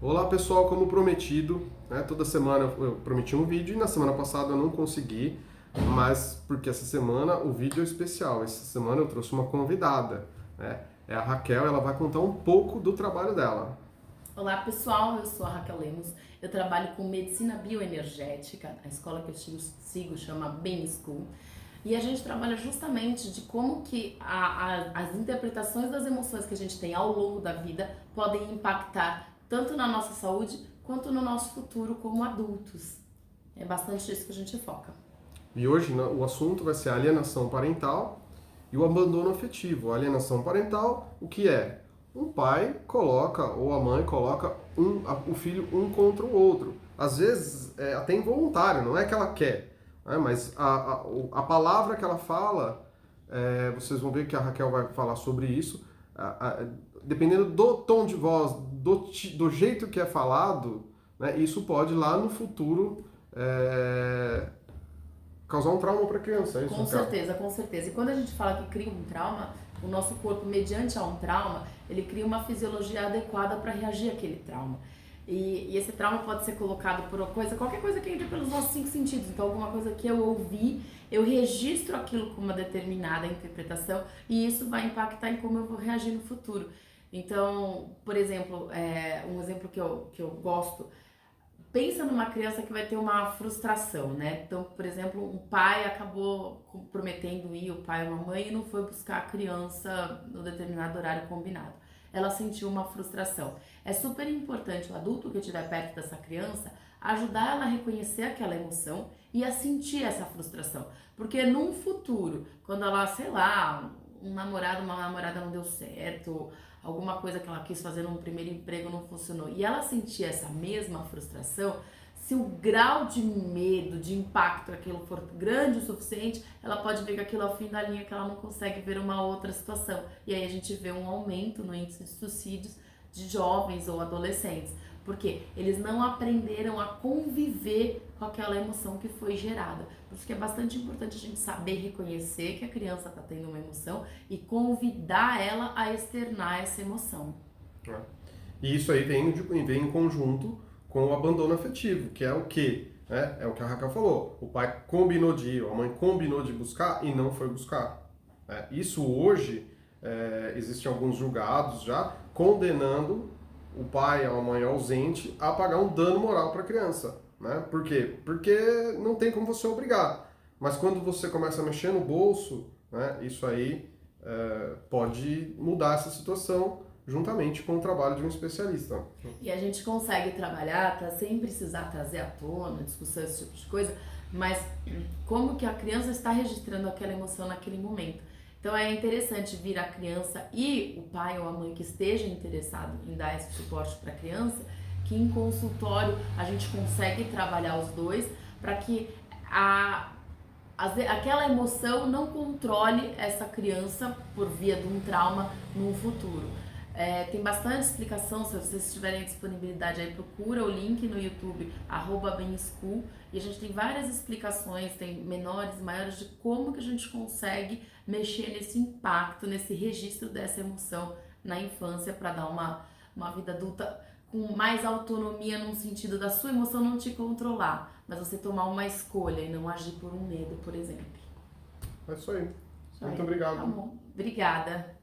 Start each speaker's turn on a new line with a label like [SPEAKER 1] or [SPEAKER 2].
[SPEAKER 1] Olá pessoal, como prometido, né, toda semana eu prometi um vídeo e na semana passada eu não consegui, mas porque essa semana o vídeo é especial. Essa semana eu trouxe uma convidada, né? É a Raquel, ela vai contar um pouco do trabalho dela.
[SPEAKER 2] Olá pessoal, eu sou a Raquel Lemos, eu trabalho com medicina bioenergética, a escola que eu sigo chama Bem School, e a gente trabalha justamente de como que as interpretações das emoções que a gente tem ao longo da vida podem impactar tanto na nossa saúde quanto no nosso futuro como adultos. É bastante isso que a gente foca.
[SPEAKER 1] E hoje o assunto vai ser a alienação parental e o abandono afetivo. A alienação parental, o que é? Um pai coloca, ou a mãe coloca o filho um contra o outro. Às vezes é até involuntário, não é que ela quer, né? Mas a palavra que ela fala, vocês vão ver que a Raquel vai falar sobre isso, dependendo do tom de voz, do jeito que é falado, né? Isso pode lá no futuro causar um trauma para a criança, é isso,
[SPEAKER 2] Com
[SPEAKER 1] Raquel?
[SPEAKER 2] certeza, com certeza. E quando a gente fala que cria um trauma, o nosso corpo, mediante a um trauma, ele cria uma fisiologia adequada para reagir àquele trauma. E esse trauma pode ser colocado por qualquer coisa que entre pelos nossos cinco sentidos. Então, alguma coisa que eu ouvi, eu registro aquilo com uma determinada interpretação e isso vai impactar em como eu vou reagir no futuro. Então, por exemplo, um exemplo que eu gosto. Pensa numa criança que vai ter uma frustração, né? Então, por exemplo, um pai acabou prometendo ir, o pai ou a mãe, e não foi buscar a criança no determinado horário combinado. Ela sentiu uma frustração. É super importante o adulto que estiver perto dessa criança ajudar ela a reconhecer aquela emoção e a sentir essa frustração. Porque num futuro, quando ela, sei lá, um namorado, uma namorada não deu certo, alguma coisa que ela quis fazer num primeiro emprego não funcionou, e ela sentir essa mesma frustração, se o grau de medo, de impacto aquilo for grande o suficiente, ela pode ver que aquilo é o fim da linha, que ela não consegue ver uma outra situação. E aí a gente vê um aumento no índice de suicídios de jovens ou adolescentes. Porque eles não aprenderam a conviver com aquela emoção que foi gerada. Por isso que é bastante importante a gente saber reconhecer que a criança está tendo uma emoção e convidar ela a externar essa emoção.
[SPEAKER 1] Né? E isso aí vem em conjunto com o abandono afetivo, que é o quê? É o que a Raquel falou. O pai combinou de ir, a mãe combinou de buscar e não foi buscar. Isso hoje, existem alguns julgados já condenando o pai ou a mãe ausente a pagar um dano moral para a criança. Né? Por quê? Porque não tem como você obrigar. Mas quando você começa a mexer no bolso, né, isso aí pode mudar essa situação juntamente com o trabalho de um especialista.
[SPEAKER 2] E a gente consegue trabalhar, tá, sem precisar trazer à tona, discussão, esse tipo de coisa, mas como que a criança está registrando aquela emoção naquele momento. Então é interessante vir a criança e o pai ou a mãe que esteja interessado em dar esse suporte para a criança, que em consultório a gente consegue trabalhar os dois para que aquela emoção não controle essa criança por via de um trauma no futuro. Tem bastante explicação, se vocês tiverem disponibilidade aí, procura o link no YouTube, @bemschool, e a gente tem várias explicações, tem menores e maiores, de como que a gente consegue mexer nesse impacto, nesse registro dessa emoção na infância para dar uma vida adulta com mais autonomia no sentido da sua emoção não te controlar, mas você tomar uma escolha e não agir por um medo, por exemplo.
[SPEAKER 1] É isso aí.
[SPEAKER 2] Isso
[SPEAKER 1] Muito
[SPEAKER 2] aí. Tá
[SPEAKER 1] obrigado.
[SPEAKER 2] bom. Obrigada.